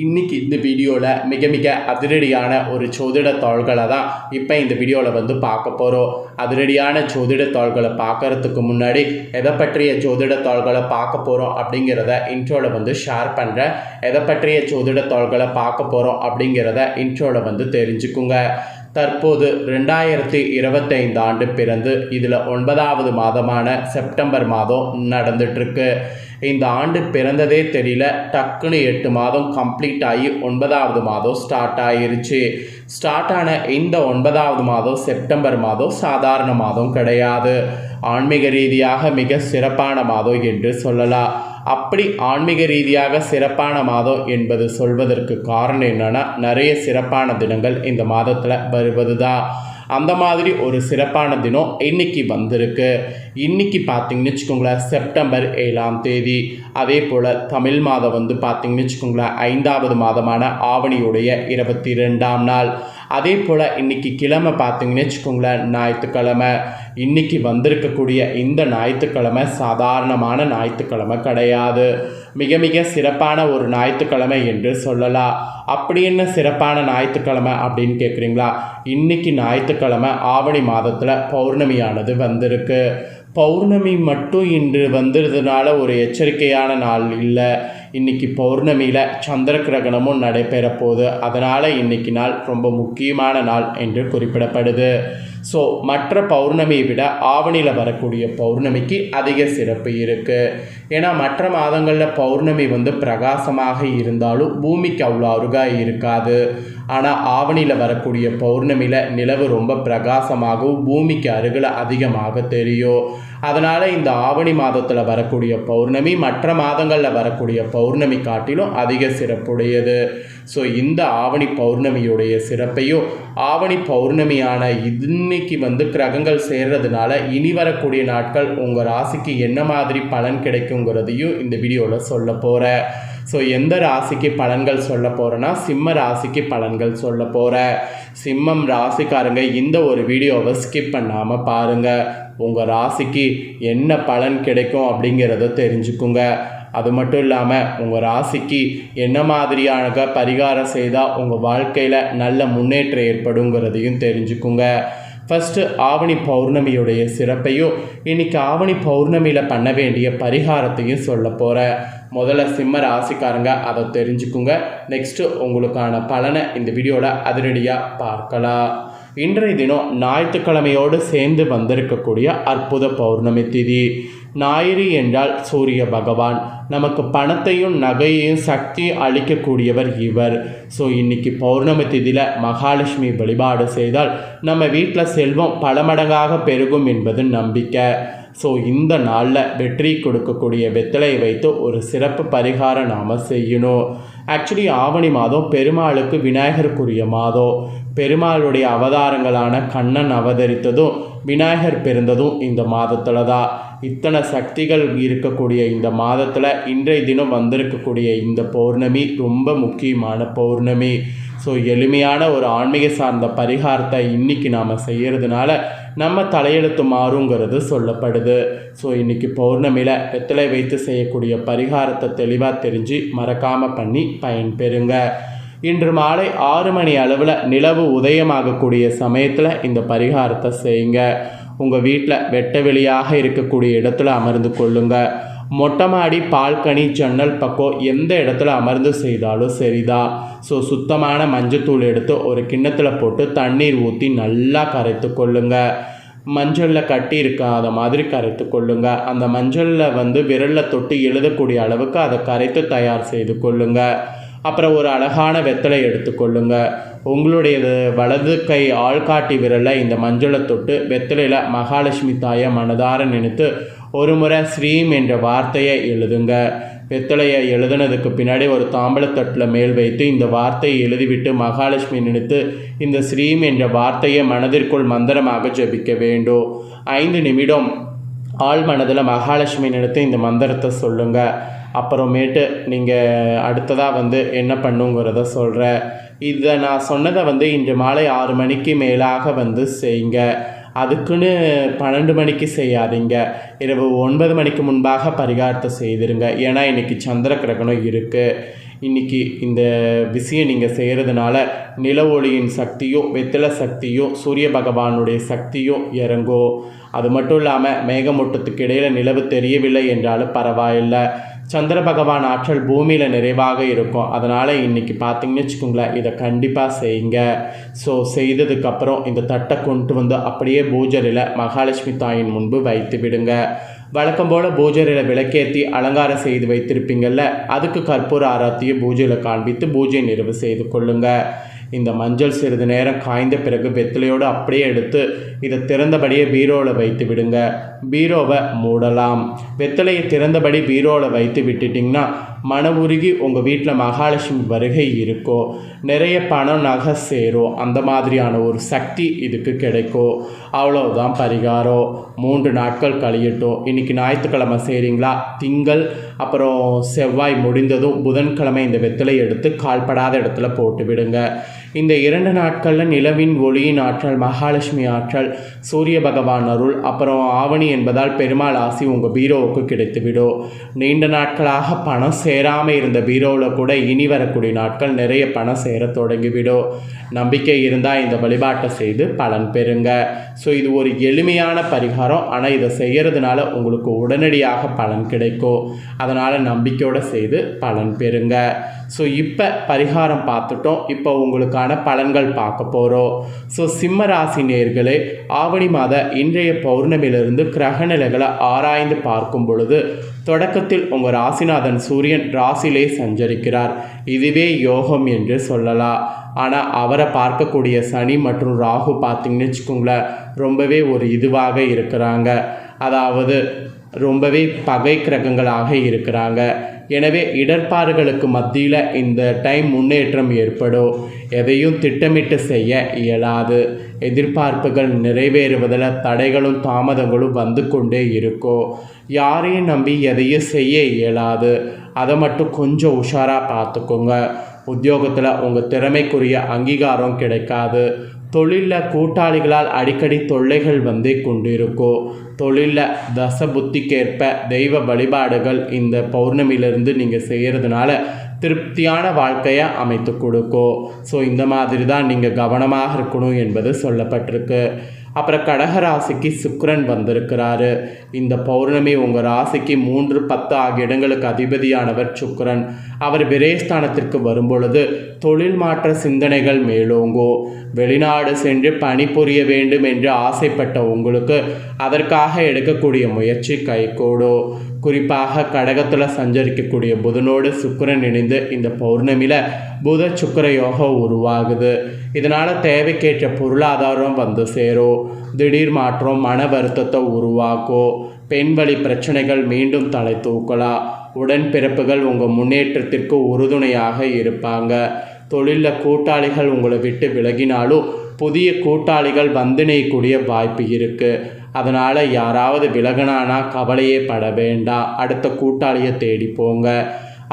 இன்றைக்கி இந்த வீடியோவில் மிக மிக அதிரடியான ஒரு ஜோதிட தாள்களை தான் இப்போ இந்த வீடியோவில் வந்து பார்க்க போகிறோம். அதிரடியான ஜோதிட தாள்களை பார்க்குறதுக்கு முன்னாடி எதை பற்றிய ஜோதிட தாள்களை பார்க்க போகிறோம் அப்படிங்கிறத இன்ட்ரோவில் வந்து ஷேர் பண்ணுறேன். எதை பற்றிய ஜோதிட தாள்களை பார்க்க போகிறோம் அப்படிங்கிறத இன்ட்ரோவில் வந்து தெரிஞ்சுக்குங்க. தற்போது 2025 ஆண்டு பிறந்து இதில் 9வது மாதமான செப்டம்பர் மாதம் நடந்துட்டுருக்கு. இந்த ஆண்டு பிறந்ததே தெரியல, டக்குன்னு 8 மாதம் கம்ப்ளீட் ஆகி 9வது மாதம் ஸ்டார்ட் ஆகிருச்சு. ஸ்டார்ட் ஆன இந்த 9வது மாதம் செப்டம்பர் மாதம் சாதாரண மாதம் கிடையாது. ஆன்மீக ரீதியாக மிக சிறப்பான மாதம் என்று சொல்லலாம். அப்படி ஆன்மீக ரீதியாக சிறப்பான மாதம் என்பது சொல்வதற்கு காரணம் என்னென்னா, நிறைய சிறப்பான தினங்கள் இந்த மாதத்தில் வருவது தான். அந்த மாதிரி ஒரு சிறப்பான தினம் இன்னைக்கு வந்திருக்கு. இன்னைக்கு பார்த்தீங்கன்னு வச்சுக்கோங்களேன், செப்டம்பர் 7ஆம் தேதி. அதே போல் தமிழ் மாதம் வந்து பார்த்தீங்கன்னு வச்சுக்கோங்களேன் 5வது மாதமான ஆவணியுடைய 22ஆம் நாள். அதே போல் இன்றைக்கி கிழமை பார்த்தீங்கன்னு வச்சுக்கோங்களேன் ஞாயிற்றுக்கிழமை. இன்றைக்கி வந்திருக்கக்கூடிய இந்த ஞாயிற்றுக்கிழமை சாதாரணமான ஞாயிற்றுக்கிழமை கிடையாது. மிக மிக சிறப்பான ஒரு ஞாயிற்றுக்கிழமை என்று சொல்லலாம். அப்படி என்ன சிறப்பான ஞாயிற்றுக்கிழமை அப்படின்னு கேட்குறீங்களா? இன்றைக்கி ஞாயிற்றுக்கிழமை ஆவணி மாதத்தில் பௌர்ணமியானது வந்திருக்கு. பௌர்ணமி மட்டும் இன்று வந்துடுறதுனால ஒரு எச்சரிக்கையான நாள் இல்லை. இன்றைக்கி பௌர்ணமியில் சந்திர கிரகணமும் நடைபெற போகுது. அதனால் இன்றைக்கி நாள் ரொம்ப முக்கியமான நாள் என்று குறிப்பிடப்படுது. ஸோ மற்ற பௌர்ணமியை விட ஆவணியில் வரக்கூடிய பௌர்ணமிக்கு அதிக சிறப்பு இருக்குது. ஏன்னா மற்ற மாதங்களில் பௌர்ணமி வந்து பிரகாசமாக இருந்தாலும் பூமிக்கு அவ்வளோ அருகாக இருக்காது. ஆனால் ஆவணியில் வரக்கூடிய பௌர்ணமியில் நிலவு ரொம்ப பிரகாசமாகவும் பூமிக்கு அருகில் அதிகமாக தெரியும். அதனால் இந்த ஆவணி மாதத்தில் வரக்கூடிய பௌர்ணமி மற்ற மாதங்களில் வரக்கூடிய பௌர்ணமி காட்டிலும் அதிக சிறப்புடையது. ஸோ இந்த ஆவணி பௌர்ணமியுடைய சிறப்பையும், ஆவணி பௌர்ணமியான இன்னைக்கு வந்து கிரகங்கள் சேர்றதுனால இனி வரக்கூடிய நாட்கள் உங்கள் ராசிக்கு என்ன மாதிரி பலன் கிடைக்குங்கிறதையும் இந்த வீடியோவில் சொல்ல போகிறேன். ஸோ எந்த ராசிக்கு பலன்கள் சொல்ல போகிறேன்னா, சிம்ம ராசிக்கு பலன்கள் சொல்ல போகிறேன். சிம்மம் ராசிக்காரங்க இந்த ஒரு வீடியோவை ஸ்கிப் பண்ணாமல் பாருங்கள். உங்கள் ராசிக்கு என்ன பலன் கிடைக்கும் அப்படிங்கிறத தெரிஞ்சுக்குங்க. அது மட்டும் இல்லாமல் உங்கள் ராசிக்கு என்ன மாதிரியான பரிகாரம் செய்தால் உங்கள் வாழ்க்கையில் நல்ல முன்னேற்றம் ஏற்படுங்கிறதையும் தெரிஞ்சுக்குங்க. ஃபஸ்ட்டு ஆவணி பௌர்ணமியுடைய சிறப்பையும் இன்றைக்கி ஆவணி பௌர்ணமியில் பண்ண வேண்டிய பரிகாரத்தையும் சொல்ல போகிறேன். முதல்ல சிம்ம ராசிக்காரங்க அதை தெரிஞ்சுக்குங்க. நெக்ஸ்ட்டு உங்களுக்கான பலனை இந்த வீடியோவில் அதிரடியாக பார்க்கலாம். இன்றைய தினம் ஞாயிற்றுக்கிழமையோடு சேர்ந்து வந்திருக்கக்கூடிய அற்புத பௌர்ணமி திதி. ஞாயிறு என்றால் சூரிய பகவான். நமக்கு பணத்தையும் நகையையும் சக்தி அளிக்கக்கூடியவர் இவர். ஸோ இன்றைக்கி பௌர்ணமி திதியில் மகாலட்சுமி வழிபாடு செய்தால் நம்ம வீட்டில் செல்வம் பல மடங்காக பெருகும் என்பது நம்பிக்கை. ஸோ இந்த நாளில் வெற்றி கொடுக்கக்கூடிய வெத்தலையை வைத்து ஒரு சிறப்பு பரிகாரம் நாம் செய்யணும். ஆக்சுவலி ஆவணி மாதம் பெருமாளுக்கு விநாயகருக்குரிய மாதம். பெருமாளுடைய அவதாரங்களான கண்ணன் அவதரித்ததும் விநாயகர் பிறந்ததும் இந்த மாதத்தில் தான். இத்தனை சக்திகள் இருக்கக்கூடிய இந்த மாதத்தில் இன்றைய தினம் வந்திருக்கக்கூடிய இந்த பௌர்ணமி ரொம்ப முக்கியமான பௌர்ணமி. ஸோ எளிமையான ஒரு ஆன்மீக சார்ந்த பரிகாரத்தை இன்றைக்கி நாம் செய்கிறதுனால நம்ம தலையெழுத்து மாறுங்கிறது சொல்லப்படுது. ஸோ இன்றைக்கி பௌர்ணமியில் வெத்தலை வைத்து செய்யக்கூடிய பரிகாரத்தை தெளிவாக தெரிஞ்சு மறக்காமல் பண்ணி பயன்பெறுங்க. இன்று மாலை 6 மணி அளவில் நிலவு உதயமாகக்கூடிய சமயத்தில் இந்த பரிகாரத்தை செய்யுங்க. உங்கள் வீட்டில் வெட்ட வெளியாக இருக்கக்கூடிய இடத்துல அமர்ந்து கொள்ளுங்க. மொட்டை மாடி, பால்கனி, ஜன்னல் பக்கம் எந்த இடத்துல அமர்ந்து செய்தாலும் சரிதான். ஸோ சுத்தமான மஞ்சத்தூள் எடுத்து ஒரு கிண்ணத்தில் போட்டு தண்ணீர் ஊற்றி நல்லா கரைத்து கொள்ளுங்க. மஞ்சளில் கட்டி இருக்காத மாதிரி கரைத்து கொள்ளுங்க. அந்த மஞ்சளில் வந்து விரலில் தொட்டு எழுதக்கூடிய அளவுக்கு அதை கரைத்து தயார் செய்து கொள்ளுங்க. அப்புறம் ஒரு அழகான வெத்தலை எடுத்துக்கொள்ளுங்க. உங்களுடைய வலது கை ஆள்காட்டி விரலில் இந்த மஞ்சளை தொட்டு வெத்தலையில் மகாலட்சுமி தாயை மனதார நினைத்து ஒரு முறை ஸ்ரீம் என்ற வார்த்தையை எழுதுங்க. வெத்தலையை எழுதுனதுக்கு பின்னாடி ஒரு தாம்பலத்தட்டில் மேல் வைத்து இந்த வார்த்தையை எழுதிவிட்டு மகாலட்சுமி நினைத்து இந்த ஸ்ரீம் என்ற வார்த்தையை மனதிற்குள் மந்திரமாக ஜபிக்க வேண்டும். 5 நிமிடம் ஆள் மனதில் மகாலட்சுமி நினைத்து இந்த மந்திரத்தை சொல்லுங்கள். அப்புறமேட்டு நீங்கள் அடுத்ததாக வந்து என்ன பண்ணுங்கிறத சொல்கிறேன். இதை நான் சொன்னதை வந்து இன்று மாலை 6 மணிக்கு மேலாக வந்து செய்யுங்க. அதுக்குன்னு 12 மணிக்கு செய்யாதீங்க. இரவு 9 மணிக்கு முன்பாக பரிகாரத்தை செய்திருங்க. ஏன்னா இன்றைக்கி சந்திர கிரகணம் இருக்குது. இன்றைக்கி இந்த விஷயம் நீங்கள் செய்கிறதுனால நில ஒளியின் சக்தியோ வெற்றிலை சக்தியோ சூரிய பகவானுடைய சக்தியோ இறங்கும். அது மட்டும் இல்லாமல் மேகமூட்டத்துக்கு இடையில் நிலவு தெரியவில்லை என்றாலும் பரவாயில்லை. சந்திர பகவான் ஆற்றல் பூமியில் நிறைவாக இருக்கும். அதனால் இன்றைக்கி பார்த்திங்கன்னு வச்சுக்கோங்களேன், இதை கண்டிப்பாக செய்யுங்க. ஸோ செய்ததுக்கப்புறம் இந்த தட்டை கொண்டு வந்து அப்படியே பூஜையில் மகாலட்சுமி தாயின் முன்பு வைத்து விடுங்க. வழக்கம் போல் பூஜையில் விளக்கேற்றி அலங்காரம் செய்து வைத்திருப்பீங்கள்ல, அதுக்கு கற்பூர ஆராத்தியை பூஜையில் காண்பித்து பூஜை நிறைவு செய்து கொள்ளுங்கள். இந்த மஞ்சள் சிறிது நேரம் காய்ந்த பிறகு வெற்றிலையோடு அப்படியே எடுத்து இதை திறந்தபடியே பீரோவில் வைத்து விடுங்க. பீரோவை மூடலாம். வெற்றிலையை திறந்தபடி பீரோவில் வைத்து விட்டுட்டிங்கன்னா மன உருகி உங்கள் வீட்டில் மகாலட்சுமி வருகை இருக்கும். நிறைய பணம் நகை சேரும். அந்த மாதிரியான ஒரு சக்தி இதுக்கு கிடைக்கும். அவ்வளோதான் பரிகாரம். 3 நாட்கள் கழியட்டும். இன்றைக்கி ஞாயிற்றுக்கிழமை செய்கிறீங்களா, திங்கள் அப்புறம் செவ்வாய் முடிந்ததும் புதன்கிழமை இந்த வெற்றிலை எடுத்து கால்படாத இடத்துல போட்டு விடுங்க. இந்த 2 நாட்களில் நிலவின் ஒளியின் ஆற்றல், மகாலட்சுமி ஆற்றல், சூரிய பகவான் அருள், அப்புறம் ஆவணி என்பதால் பெருமாள் ஆசி உங்கள் பீரோவுக்கு கிடைத்துவிடும். நீண்ட நாட்களாக பணம் சேராமல் இருந்த பீரோவில் கூட இனி வரக்கூடிய நாட்கள் நிறைய பணம் சேர தொடங்கிவிடும். நம்பிக்கை இருந்தால் இந்த வழிபாட்டை செய்து பலன் பெறுங்க. ஸோ இது ஒரு எளிமையான பரிகாரம். ஆனால் இதை செய்கிறதுனால உங்களுக்கு உடனடியாக பலன் கிடைக்கும். அதனால் நம்பிக்கையோடு செய்து பலன் பெறுங்க. ஸோ இப்போ பரிகாரம் பார்த்துட்டோம். இப்போ உங்களுக்கான பலன்கள் பார்க்க போகிறோம். ஸோ சிம்ம ராசி நேயர்களே, ஆவணி மாத இன்றைய பௌர்ணமியிலிருந்து கிரக நிலைகளை ஆராய்ந்து பார்க்கும் பொழுது தொடக்கத்தில் உங்கள் ராசிநாதன் சூரியன் ராசியிலே சஞ்சரிக்கிறார். இதுவே யோகம் என்று சொல்லலாம். ஆனால் அவரை பார்க்கக்கூடிய சனி மற்றும் ராகு பார்த்திங்கன்னு வச்சுக்கோங்களேன், ரொம்பவே ஒரு இதுவாக இருக்கிறாங்க. அதாவது ரொம்பவே பகை கிரகங்களாக இருக்கிறாங்க. எனவே இடர்பாடுகளுக்கு மத்தியில் இந்த டைம் முன்னேற்றம் ஏற்படும். எதையும் திட்டமிட்டு செய்ய இயலாது. எதிர்பார்ப்புகள் நிறைவேறுவதில் தடைகளும் தாமதங்களும் வந்து கொண்டே இருக்கும். யாரையும் நம்பி எதையும் செய்ய இயலாது. அதை மட்டும் கொஞ்சம் உஷாராக பார்த்துக்கோங்க. உத்தியோகத்தில் உங்கள் திறமைக்குரிய அங்கீகாரம் கிடைக்காது. தொழிலில் கூட்டாளிகளால் அடிக்கடி தொல்லைகள் வந்து கொண்டிருக்கும். தொழிலில் தச புத்திக்கேற்ப தெய்வ வழிபாடுகள் இந்த பௌர்ணமியிலிருந்து நீங்கள் செய்கிறதுனால திருப்தியான வாழ்க்கையை அமைத்து கொடுக்கும். ஸோ இந்த மாதிரி தான் நீங்கள் கவனமாக இருக்கணும் என்பது சொல்லப்பட்டிருக்கு. அப்புறம் கடகராசிக்கு சுக்கிரன் வந்திருக்கிறாரு. இந்த பௌர்ணமி உங்கள் ராசிக்கு 3, 10 ஆகிய இடங்களுக்கு அதிபதியானவர் சுக்கிரன். அவர் விரயஸ்தானத்திற்கு வரும்பொழுது தொழில் மாற்ற சிந்தனைகள் மேலோங்கும். வெளிநாடு சென்று பணிபுரிய வேண்டும் என்று ஆசைப்பட்ட உங்களுக்கு அதற்காக எடுக்கக்கூடிய முயற்சி கைகூடும். குறிப்பாக கடகத்தில் சஞ்சரிக்கக்கூடிய புதனோடு சுக்கிரன் இணைந்து இந்த பௌர்ணமியில் புத சுக்கிர யோகம் உருவாகுது. இதனால் தேவைக்கேற்ற பொருளாதாரம் வந்து சேரும். திடீர் மாற்றம் மன வருத்தத்தை உருவாக்கும். பெண் வழி பிரச்சனைகள் மீண்டும் தலை தூக்கலாம். உடன்பிறப்புகள் உங்கள் முன்னேற்றத்திற்கு உறுதுணையாக இருப்பாங்க. தொழிலில் கூட்டாளிகள் உங்களை விட்டு விலகினாலும் புதிய கூட்டாளிகள் வந்திணையக்கூடிய வாய்ப்பு இருக்குது. அதனால் யாராவது விலகினானா கவலையே பட வேண்டாம். அடுத்த கூட்டாளியை தேடி போங்க.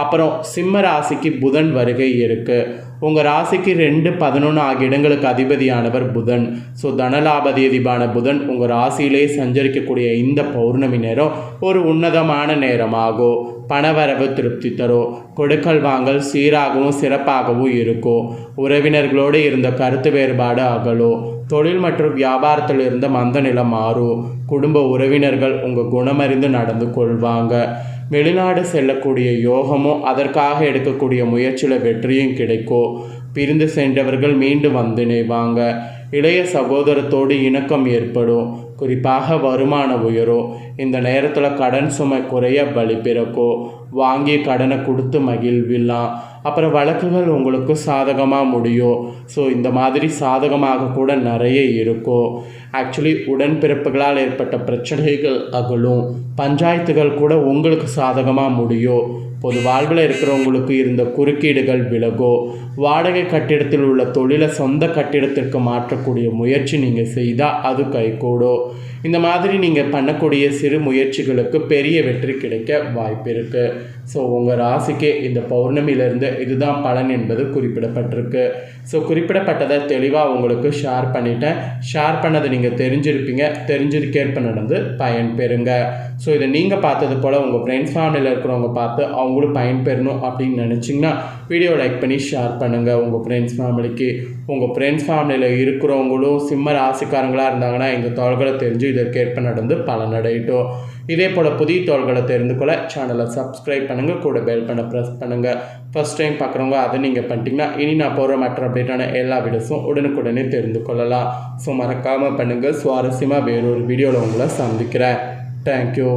அப்புறம் சிம்ம ராசிக்கு புதன் வருகை இருக்குது. உங்கள் ராசிக்கு 2, 11 ஆகிய இடங்களுக்கு அதிபதியானவர் புதன். ஸோ தனலாபதிபதியான புதன் உங்கள் ராசியிலே சஞ்சரிக்கக்கூடிய இந்த பௌர்ணமி நேரம் ஒரு உன்னதமான நேரமாகும். பணவரவு திருப்தி தரும். கொடுக்கல் வாங்கல் சீராகவும் சிறப்பாகவும் இருக்கும். உறவினர்களோடு இருந்த கருத்து வேறுபாடு அகலும். தொழில் மற்றும் வியாபாரத்தில் இருந்த மந்த நிலம் மாறும். குடும்ப உறவினர்கள் உங்கள் குணமறிந்து நடந்து கொள்வாங்க. வெளிநாடு செல்லக்கூடிய யோகமும் அதற்காக எடுக்கக்கூடிய முயற்சியில் வெற்றியும் கிடைக்கும். பிரிந்து சென்றவர்கள் மீண்டும் வந்து இணைவாங்க. இளைய சகோதரத்தோடு இணக்கம் ஏற்படும். குறிப்பாக வருமான உயரும். இந்த நேரத்தில் கடன் சுமை குறைய வழி பிறக்கும். வாங்கிய கடனை கொடுத்து மகிழ்வில்லாம். அப்புறம் வழக்குகள் உங்களுக்கு சாதகமாக முடியும். ஸோ இந்த மாதிரி சாதகமாக கூட நிறைய இருக்கும். ஆக்சுவலி உடன்பிறப்புகளால் ஏற்பட்ட பிரச்சனைகள் அகலும். பஞ்சாயத்துகள் கூட உங்களுக்கு சாதகமாக முடியும். பொது வாழ்வில் இருக்கிறவங்களுக்கு இருந்த குறுக்கீடுகள் விலகும். வாடகை கட்டிடத்தில் உள்ள தொழிலை சொந்த கட்டிடத்திற்கு மாற்றக்கூடிய முயற்சி நீங்கள் செய்தால் அது கைகூடும். இந்த மாதிரி நீங்கள் பண்ணக்கூடிய சிறு முயற்சிகளுக்கு பெரிய வெற்றி கிடைக்க வாய்ப்பு இருக்குது. ஸோ உங்கள் ராசிக்கு இந்த பௌர்ணமியிலேருந்து இதுதான் பலன் என்பது குறிப்பிடப்பட்டிருக்கு. ஸோ குறிப்பிடப்பட்டதை தெளிவாக உங்களுக்கு ஷேர் பண்ணிட்டேன். ஷேர் பண்ணதை நீங்கள் தெரிஞ்சிருப்பீங்க. தெரிஞ்சதுக்கேற்ப நடந்து பயன் பெறுங்க. ஸோ இதை நீங்கள் பார்த்தது போல் உங்கள் ஃப்ரெண்ட்ஸ் ஃபேமிலியில் இருக்கிறவங்க பார்த்து அவங்களும் பயன் பெறணும் அப்படின்னு நினச்சிங்கன்னா வீடியோ லைக் பண்ணி ஷேர் பண்ணுங்கள் உங்கள் ஃப்ரெண்ட்ஸ் ஃபேமிலிக்கு. உங்கள் ஃப்ரெண்ட்ஸ் ஃபேமிலியில் இருக்கிறவங்களும் சிம்ம ராசிக்காரங்களாக இருந்தாங்கன்னா இந்த தாள்களை தெரிஞ்சு இதற்கேற்ப நடந்து பலனடையட்டும். இதே போல் புதிய தாள்களை தெரிந்து கொள்ள சேனலை சப்ஸ்கிரைப் பண்ணுங்கள், கூட பெல் பண்ண ப்ரெஸ் பண்ணுங்கள். ஃபஸ்ட் டைம் பார்க்குறவங்க அதை நீங்கள் பண்ணிட்டீங்கன்னா இனி நான் போகிற மற்ற அப்டேட்டான எல்லா வீடியோஸும் உடனுக்குடனே தெரிந்து கொள்ளலாம். ஸோ மறக்காமல் பண்ணுங்கள். சுவாரஸ்யமாக வேறொரு வீடியோவில் உங்களை சந்திக்கிறேன். தேங்க்யூ.